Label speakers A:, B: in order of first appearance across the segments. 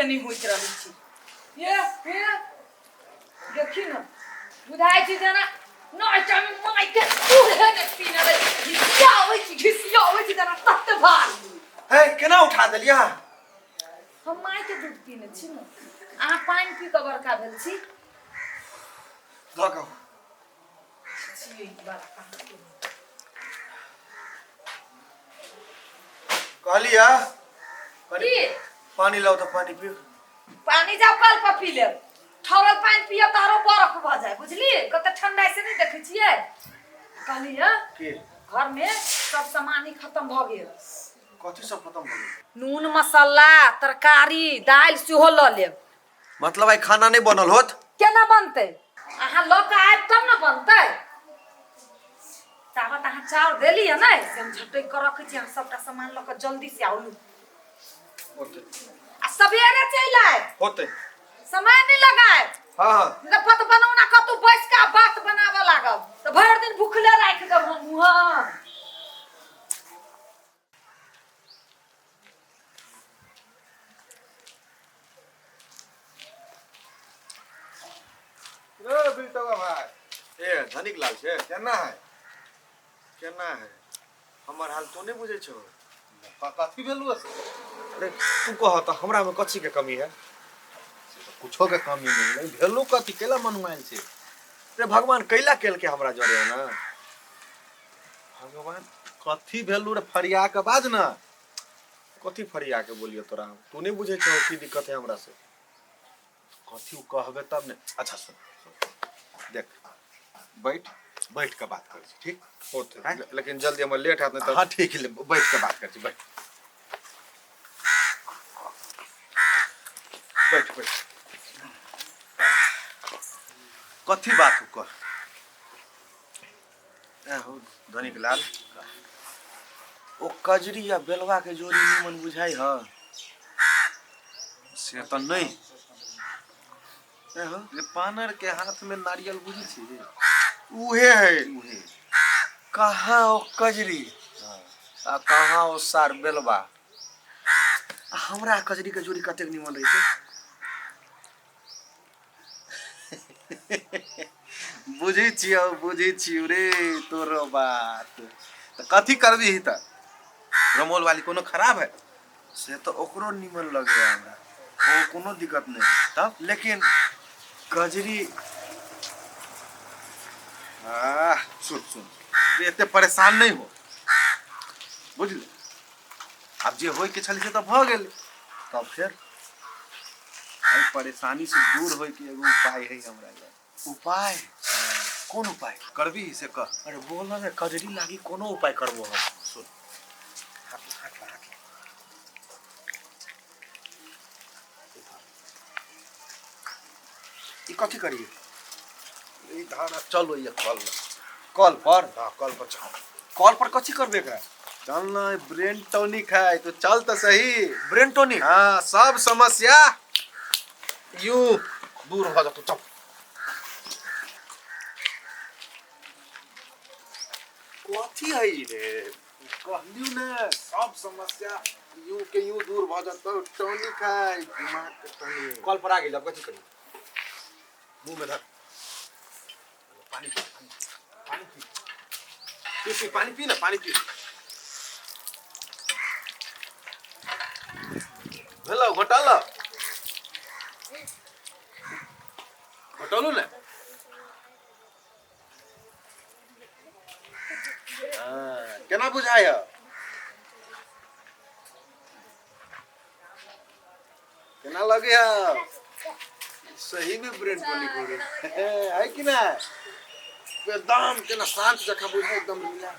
A: नहीं होइत रहै छी। ये देखी न बुझाइ छी जेना नौटा में माइ के उहे ने पीना रे घिसिया होई छी जेना तत भार
B: है केना उठा देलिया।
A: हम माइ के दूध पीने छी न अहाँ पानी पी के बड़का भेल छी।
B: लगाओ
A: छियै ई बात
B: कहलिया
A: की
B: पानी लाओ तो पानी पियो।
A: पानी जाओ कल पर पी ले ठोरल पानी पियो तारो बरफ भ जाए बुझली कते ठंडा से नहीं देखे छियै। कहलिया
B: की
A: घर में सब सामान ही खत्म भ गेल।
B: कथि सब खत्म भ गेल।
A: नून मसाला तरकारी दाल सेहो ल लेब।
B: मतलब आई खाना नहीं बनल होत।
A: केना बनतै अहाँ ल के आएब तब न बनतै। ताबत अहाँ चाउर देली है नै से हम झटक के रखै छी। अहाँ सबटा सामान ल के जल्दी से आउ
B: होते
A: आ सवेरे चलि आए
B: होते
A: समय नहीं लगाए।
B: हां
A: पत बनौना कतौ बैस के बात बनावे लागब त भर दिन भूखले राख देब हम हां।
B: रे बिल्टवा भाई ए धनिक लाल छे केना है हमर हाल तो नहीं बुझे छो।
C: कथी भेलु से
B: अरे तू कह त हमरा में कच्ची के कमी है।
C: कुछो के कमी नहीं भेलु कथी केला मनुआइल छे।
B: रे भगवान कैला केल के हमरा जरे है ना।
C: भगवान कथी भेलु रे फरिया के बाज ना।
B: कथी फरिया के बोलियो तोरा तू नहीं बुझे छो की दिक्कत है हमरा से।
C: कथी कहबे तब ने। अच्छा सुन देख बैठ के बात कर छी ठीक
B: होते लेकिन जल्दी हम लेट हाथ नहीं।
C: हां ठीक है बैठ के बात कर छी बैठ कथी बात हो कर
B: हो धनिक लाल ओ कजरी या बेलवा के जोड़ी निमन बुझाई ह
C: से तो नहीं।
B: हो
C: ये पानर के हाथ में नारियल बुझी छी
B: उहे है
C: उहे
B: कहाँ ओ कजरी आ कहाँ ओ सार बेलवा। हमरा कजरी के जोड़ी कतेक निमन रही छै।
C: बुझी छियो रे तोरो बात तो कथी करबी ही त रमोल वाली कोनो खराब है
B: से तो ओकरो निमन लगे हमरा ओ कोनो दिक्कत नहीं
C: तब
B: लेकिन कजरी
C: सुन एते परेशान नहीं हो बुझले। अब जे होय के छल से तो भ गेल
B: तब फिर
C: आई परेशानी से दूर होय के एगो उपाय है हमरा लग।
B: उपाय कौन उपाय
C: करबी से कह।
B: अरे बोल ना कजरी लागी कोनो उपाय करबो हम।
C: सुन
B: ई कथी करिए
C: ई धारा चलो ये
B: कल पर
C: हां कल पर चल।
B: कल पर कथी करबे का
C: चल ना ब्रेन टॉनिक है तो चल तो सही।
B: ब्रेन टॉनिक
C: हाँ सब समस्या यूं दूर हो जातो चल।
B: कथी है रे
C: कहलियो ने सब समस्या यूं के यूं दूर हो जातो टॉनिक है दिमाग के टॉनिक।
B: कल पर आ गेल अब कथी करी
C: मुंह में धर
B: पानी
C: पानी पी ना पानी पी हेलो घोटाला घोटालू ना केना बुझाय केना लगे है सही में ब्रेन टॉनिक हो रहे है कि ना एकदम केना शांत जखा बुझाय एकदम मिला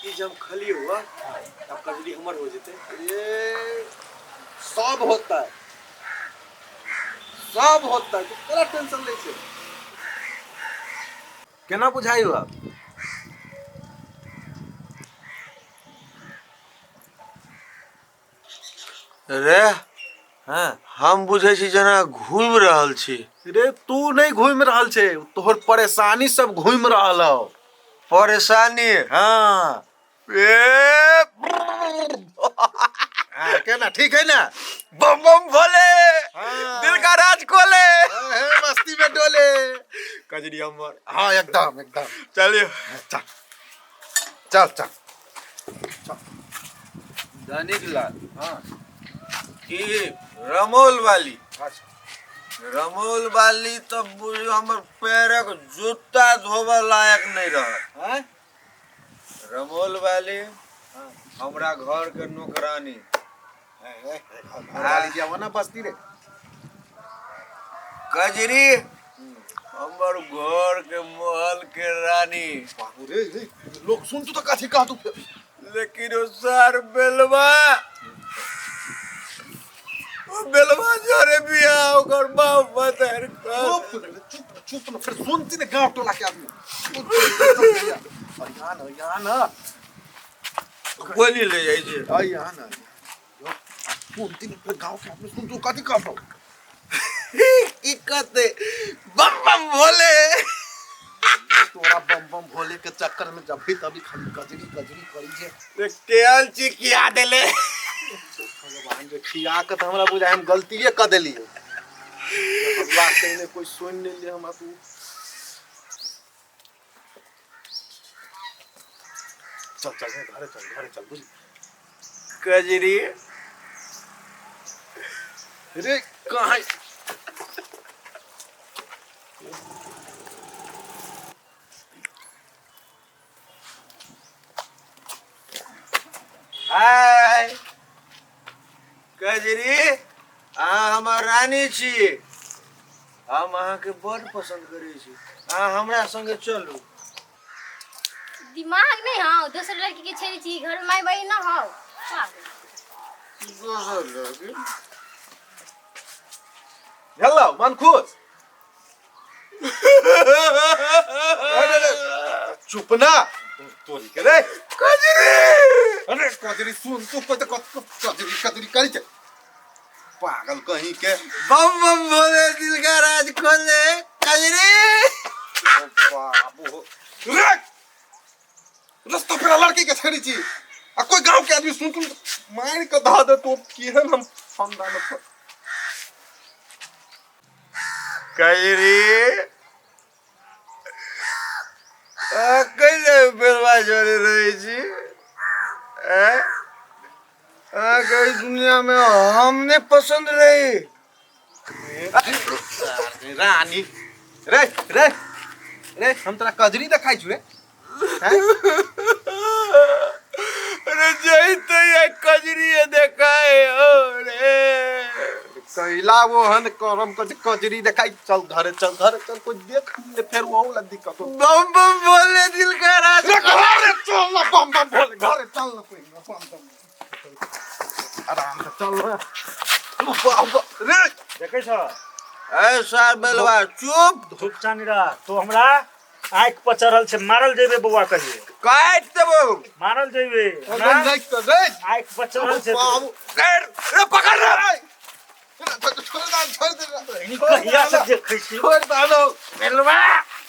B: ई जब खली हुआ तब कजरी हमर हो जेते।
C: ये सब होता है तो पूरा टेंशन ले छे केना बुझाई हुआ।
B: रे
C: हाँ
B: हम बुझे छी जना घूम रहल छी।
C: रे तू नहीं घूम रहल छे तोहर परेशानी सब घूम रहल हो।
B: परेशानी
C: हाँ
B: ए
C: हाँ क्या ना ठीक है ना
B: बम बम भोले
C: हाँ।
B: दिल का राज खोले
C: है मस्ती में डोले
B: कजरी अमर
C: हाँ एकदम एकदम
B: चलिए
C: चल चल चल
B: धनिक लाल
C: हाँ
B: ई रमोल वाली
C: अच्छा
B: रमोल वाली तो बुझियो हमर पैरक जूता धोबे लायक नहीं रह
C: हाँ
B: रमोल वाली हमरा घर के नौकरानी
C: लीजिए वो ना बस्ती रे
B: कजरी हमर घर के महल के रानी
C: बाबू रे रे, लोग सुन तो काठी कहा तू
B: लेकिन वो सार बेलवा वो बेलवा जरे बिया ओकर बाप बतर कर
C: चुप चुप ना फिर सुनती ने गांव टोला के आदमी यहाँ ना
B: गोली ले जाई छै
C: यहाँ ना सुनती ने फिर गांव के आदमी सुन तो काठी कहा
B: ई कहते बम बम भोले
C: तोरा बम बम भोले के चक्कर में जब भी तभी खाली कजरी कजरी करी जे
B: तेल चिकिया देले
C: भगवान जे खिया के त हमरा बुझाय हम गलतीए क देली अल्लाह कहीं कोई सुन नहीं ले हमरा तू चल चल घरे चल बुझ
B: कजरी
C: रे कहां
B: हाय कजरी अहाँ हमर रानी छी हम अहाँके बड़ पसंद करै छी अहाँ हमरा संगे चलू
D: दिमाग नहीं हाँ दूसरे लड़की के छेड़ी छी घर में माई बहन ना हो
C: हेलो मन खुश चुप ना तोरी के रे
B: कजरी
C: अरे कजरी सुन तू कजरी कजरी करी छे पागल कहीं के
B: बम बम भोले दिल का राज खोले कजरी
C: बाबू रे रास्ता पे लड़की के छेड़ी छी आ कोई गांव के आदमी सुन मार के धा दे तो केहन हम खानदान पर
B: कजरी कैसे बेलवा जोड़े रही छी कई दुनिया में हमने पसंद रही
C: रानी रे रे रे हम तोरा कजरी देखाई छु रे
B: अरे जही तो ये कजरी देखाए हो रे
C: कैला वो हन करम कजरी देखाई चल घरे चल कोई देख ले फिर वो वाला दिक्कत हो
B: बम बम बोले दिल का राज
C: रे घरे चल ना बम बम बोले घरे चल ना कोई बम बम आराम से चल ना रे
E: देखे छ
B: ऐसा बेलवा चुप
E: धूप चानिरा तो हमरा आँख पर चढ़ल छे मारल जेबे बउआ कहिए
B: काट देबो
E: मारल जेबे
C: एकदम देख तो रे
E: आँख पर चढ़ल छे
C: बाबू
B: रे पकड़ रे
C: छोड़ दे
E: इनी कहिया से देखे छी
C: छोड़ दो
E: बेलवा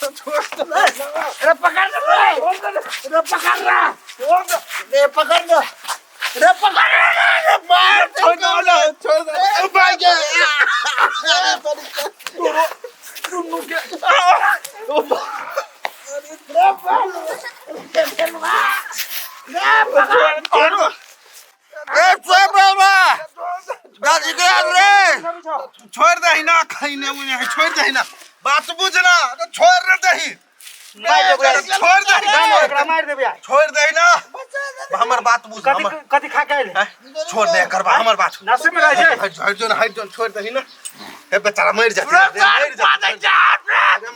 C: छोड़ दो
E: रे पकड़ रे पकड़ रे पकड़ रे
C: रे पकड़ रे मार छोड़ दो भाई के
E: सुनु के
B: ए चुप बेलवा दादी के रे
C: छोड़ दे ना खाइने मुने छोड़ दे ना बात बुझ ना तो छोड़ दे छोड़ दे
E: मार देबे
C: छोड़ दे ना हमर बात बुझ
E: कथि कथि खा के आइले
C: छोड़ दे करबा हमर बात
E: नसे में रह जाए
C: हट जो छोड़ दे ना ए बेचारा मर जाती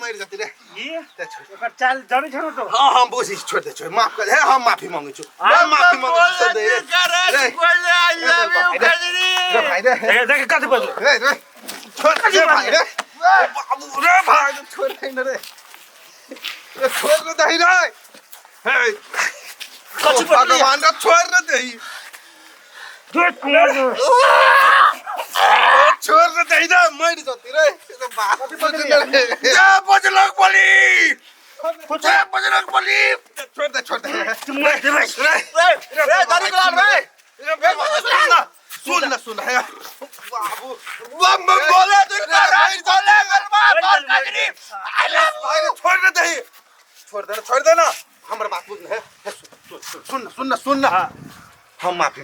C: मर जाती रे
E: ये ओकर चाल जानि छ तो
C: हां हम बुझी छोड़ दे छोड़ माफ कर हम माफी मांगै छु हम माफी मांगै छु दे रे रे भाई रे
E: देख कथि बोल
C: रे छोड़ दे भाई रे बाबू रे भाई छोड़ दे ना रे छोड़ दे रे हे
E: कथि बोल
C: भगवान रे छोड़ दे
E: देख कुमार
C: छोड़ दे ना मर जाती रे तो बात बुझ ले
B: ए बजरंग बली ए बजरंग बली
C: छोड़ दे
E: तुम मर देबे
C: रे दादी लाल रे रे सुन ना सुन ना सुन है बाबू बम बोले दिल का राज बोले गलबा कजरी भाई छोड़ दे छोड़ दे ना हमर बात बुझ है सुन ना हम माफी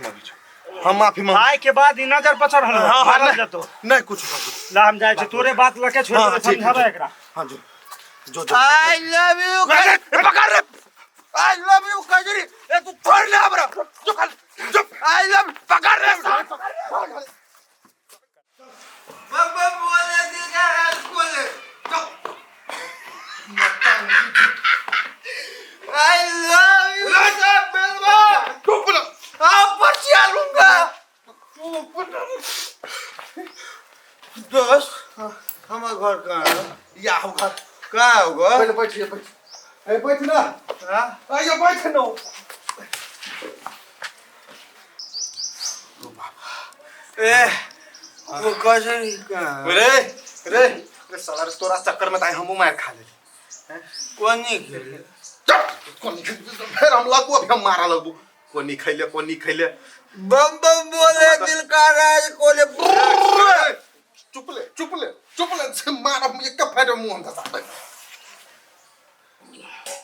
C: मांगी
E: आए के बाद ई नजर पछड़ हल मारल जतो
C: नहीं कुछ
E: ला हम जाय छै तोरे बात लके छोड़ दे समझाबे एकरा
C: हां जो आई लव यू पकड़ रे आई लव यू कजरी ए तू छोड़ ले हमरा चुप आई लव पकड़ रे बाबा बोले दिल का राज बोले आई लव यू राजा बेलवा चुप ना आप बचिया लूंगा दोस्त हमारा घर कहाँ है या घर कहाँ होगा पहले बैठिए बैठ ना आइए बैठ ना ए वो कजरी कहाँ रे साला तोरा चक्कर में ताई हमू मार खा ले कोनी खेले कोनी फिर हम लगू अभी हम मारा लगू कोनी खैले बम बोले दिल का राज कोले चुप ले मारा मुझे कब फेंटे मुंह हम धसा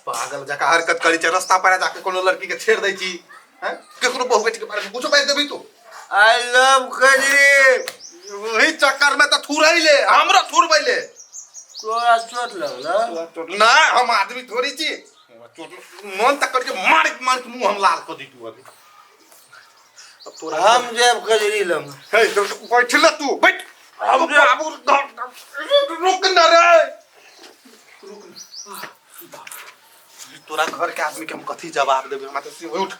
C: पागल जका हरकत करी छ रास्ता पर जाके कोनो लड़की के छेड़ दै छी हैं केकरो बहु बेटी के बारे में कुछ बात देबी तू आई लव कजरी वही चक्कर में तो थुरैले हमरा थुरबैले तोरा चोट लगला ना हम आदमी थोड़ी छी मन तक करके मार के मुंह हम लाल कर दी तू अभी अब तोरा हम जेब कजरी लम हे बैठ ले तू बैठ अब रुक ना रे तोरा घर के आदमी के हम कथी जवाब देबे माते से उठ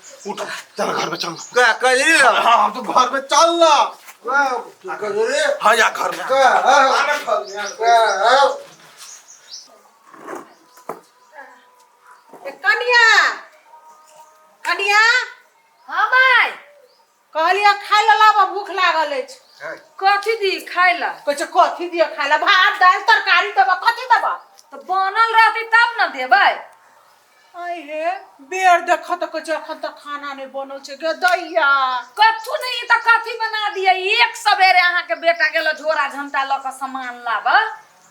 C: चल घर में चल का कजरी लम हां तो घर में चल ना कजरी हां या घर में
A: कनिया हाँ भाई
F: कहलिया खाय ला लाबा भूख लागल अछि
A: कथी दी खाय ला
F: कुछ कथी दिया खाय ला भात दाल तरकारी देबा कथी देबा
A: तो बनल रहती तब न देबै
F: आई हे बेर देख त कुछ अखन तक खाना नहीं बनल छै गे दैया
A: कथू नहीं त कथी बना दिए एक सवेरे अहाँ के बेटा गेल झोरा झंटा ल के सामान लाबा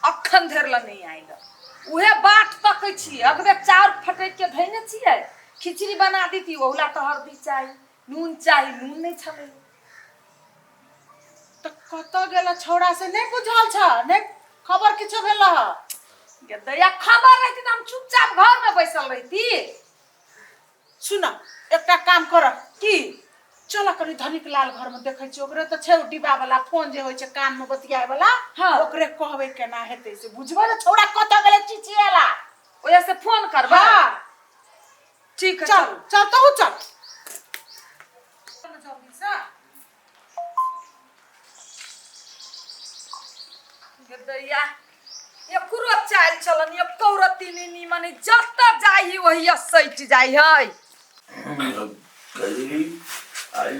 A: अखन धर ल नहीं आइल उहे बाट तकै छी अगबे चाउर फटक के धैने छियै खिचड़ी बना दीती ओला तो हल्दी चाहिए नून नहीं छले
F: त कत गेला छौड़ा से नहीं बुझल छ नहीं खबर किछो भेल ह
A: गे दैया खबर रहती त हम चुपचाप घर में बैसल रहती
F: सुना एकटा काम कर की चल कनी धनिक लाल घर में देखै छी ओकरे त छै डिब्बा वाला फोन जे होय छै कान में बतियाए वाला
A: हाँ।
F: ओकरे कहबे केना हेतै से बुझबे ना छौड़ा कत गेले चिचियाला
A: ओया से फोन करबा
F: हां
A: ठीक है
F: चल चल तो चल जल्दी से
A: गे दैया ये कुरो चाल चलन ये कौरती नी माने जत्ता जाई वही सैट जाई है
B: कजरी आई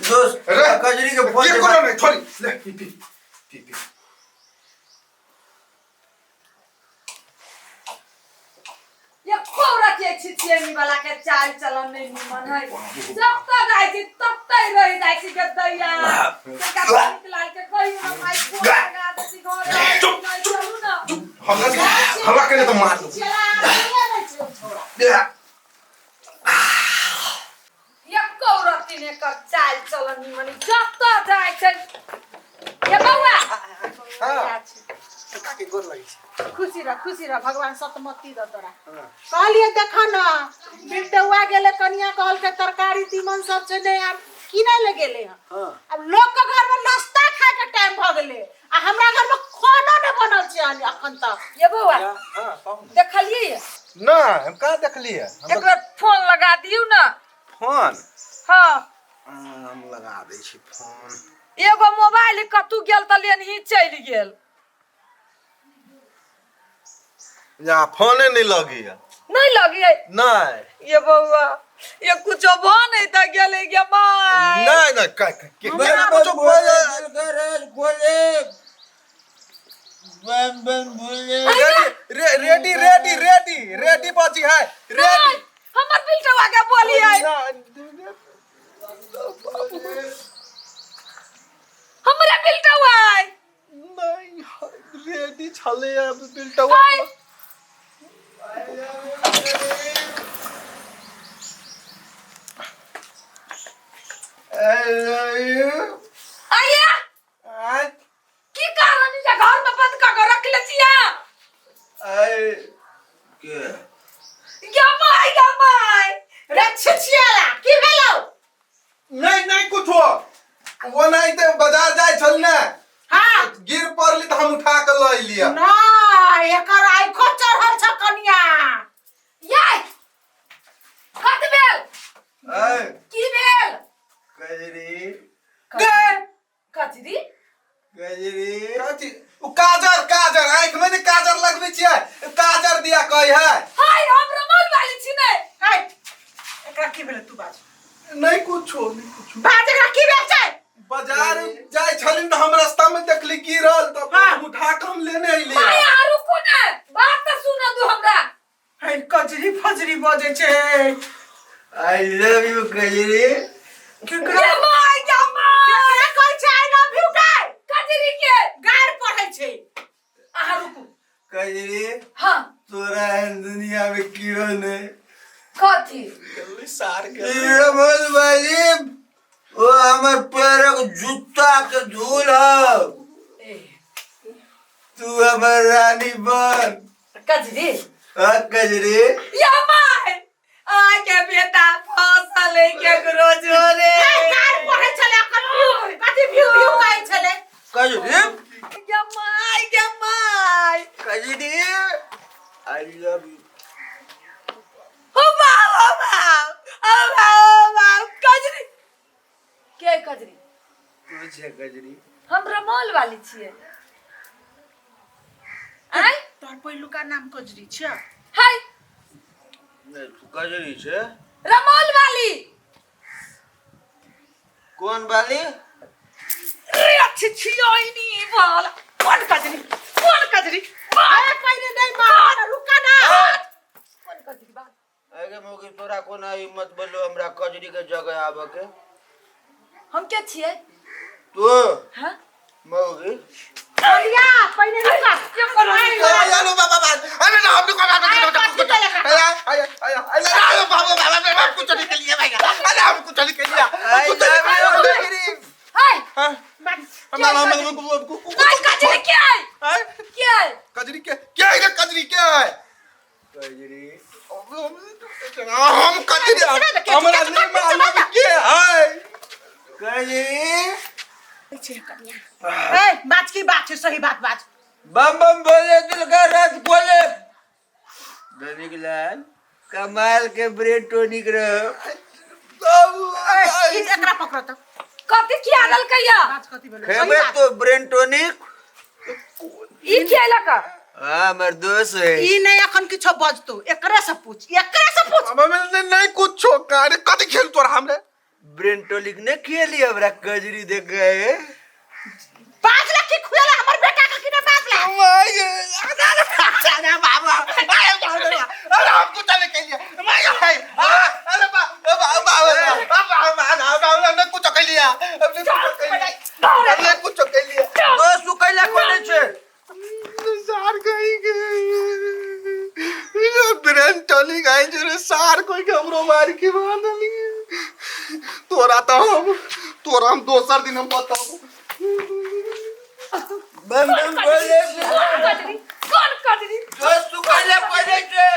B: दोस्त कजरी के फोन
C: ये कोनो नहीं छोड़ी ले पी
A: ये कौरती छिछियनी वाला के चाल चलन नहीं निमन है जत्ता जाई छी तत्ते रह जाई छी गे दैया का निकलाल के कहियो ना भाई फोन लगा देती घर नहीं चलू ना
C: हवा के तो मार दो
A: ये कौरती ने कर चाल चलन निमन जत्ता जाई छै ये बौआ
C: हां का के गोर लगी छै
F: खुशी रह भगवान सतमती द तोरा कहलिए देखा ना बिटुआ गेले कनिया कहल के तरकारी तीमन सब छै नहीं आब किनै ले गेले हां अब लोग के घर में नाश्ता खाए के टाइम भ गेले आ हमरा घर में खाना नहीं बनल छै अखन तक
A: ये बौआ
C: हां
A: देखलिए
C: ना हम का देखलिए
A: एकरा फोन लगा दियौ ना
C: फोन
A: हां
C: हम लगा दै छी फोन
A: एगो मोबाइल कतू गेल त लेन ही चल गेल
C: या फोन नहीं लगी है
A: नहीं लगी
C: नहीं
A: ये बौआ ये कुछ बने त गेले गे माय
C: नहीं के मेरा कुछ बोले बम बोले रेडी बाजी है रेडी
A: हमर बिल्टवा के बोली है हमरा बिल्टवा है
C: नहीं रेडी छले अब बिल्टवा
A: हाय आया की कारण है घर में बंद कर रख ले छिया गमाई
F: रे छिछियाला की भेलो
C: नहीं नहीं कुछ हो वो नहीं तो बाजार जाए छल ना
F: हां
C: गिर पड़ली तो हम उठा के लई लिया
F: ना एकर आइखो चढ़ल छ कनिया
A: ये कत बेल
B: ए
A: की बेल
B: कजरी
A: कचरी
B: कजरी
C: काची उ काजर काजर आंख में ने काजर लगबे छियै काजर दिया कहि है
A: हाय हम रमल वाली छी ने
F: है एकरा की भेल तू बाज
C: नहीं कुछ हो नहीं कुछ
F: बाज एकरा की भेल छै
C: बाजार जाए छलिन तो हम रास्ता में देखली गिरल तो
F: हाँ।
C: उठा के हम लेने
A: हाय
C: अइली
A: आरु कोने बात त सुन दू हमरा
F: है कजरी फजरी बजे छै
B: आई लव यू कजरी
F: केकरा
A: गमाई
F: केकरा कहै छै आई लव यू गाय
A: कचरी के
F: गार पढ़ै छै
A: आरु को
B: कजरी
A: हां
B: तोरा एहन दुनिया में क्यों ने
A: कथी
C: सार के
B: रमल वाली वो हमर पैर के जूता के धूल है तू हमर रानी बन
A: कचरी
B: कजरी
A: यमाई आय के बेटा फसल के ग्रोजो रे
F: गार पढ़ै छले कथी व्यू कहै छले
B: कजरी
A: गमाई
B: कजरी आई लव यू
A: हो कजरी के कजरी
B: तू छे कजरी
A: हम रमल वाली छिए आय
F: तोर पहिलुका नाम कजरी छै
A: हाय
B: नहीं तू कजरी छे
A: रमल वाली
B: कौन वाली
A: रे अच्छी छियोइनी वाला कौन कजरी
F: अरे पहिले नहीं मार रुका ना
A: कौन कजरी बात
B: आगे मोगी तोरा कोना हिम्मत बोलो हमरा कजरी के जगह आवे के
A: हम के छिए
B: तू
A: हां
B: मोगी
F: अलिया पहिले रुका
A: के करो
C: आलो बाबा अरे ना हम को आया बाबा कुछ नहीं के लिए भाई अरे हम कुछ नहीं के लिए
B: आई लव यू कजरी
A: हाय
C: हम
A: नहीं कजरी क्या है क्या है
C: कजरी क्या है कजरी क्या है
B: कजरी
C: हम कजरी हमरा नहीं मालूम क्या है
B: कजरी
F: ए बात की बात है सही बात बात
B: बम बम बोले दिल का रात बोले धनिक लाल कमाल के ब्रेड टॉनिक रहो
F: एकरा पकड़ तो
A: कथी किया दल कहिया
F: बात कथी बोले
B: खेबे तो ब्रेड टॉनिक
A: ई खेला का
B: हां हमर दोस्त है
F: ई नहीं अखन किछो बजतो एकरा से पूछ
C: नहीं कुछ कार कथी खेल तोरा हमरे
B: ब्रेड टॉनिक ने खेली हमरा कजरी देख गए
F: 5 लाख की खुला हमर बेटा का किने 5 लाख
C: अरे बाबा अरे हम कुछ नहीं के लिए अरे बाबा कुछ के लिए हमने कुछ के लिए
B: दोस्त तू कैला कोने छे
C: सार गई ब्रेन टॉनिक आई जो सार कोई के हमरो मार के बांधली तोरा हम दोसर दिन हम बताऊ
B: बम बम बोले
A: कौन कजरी
B: दोस्त तू कैला कोने छे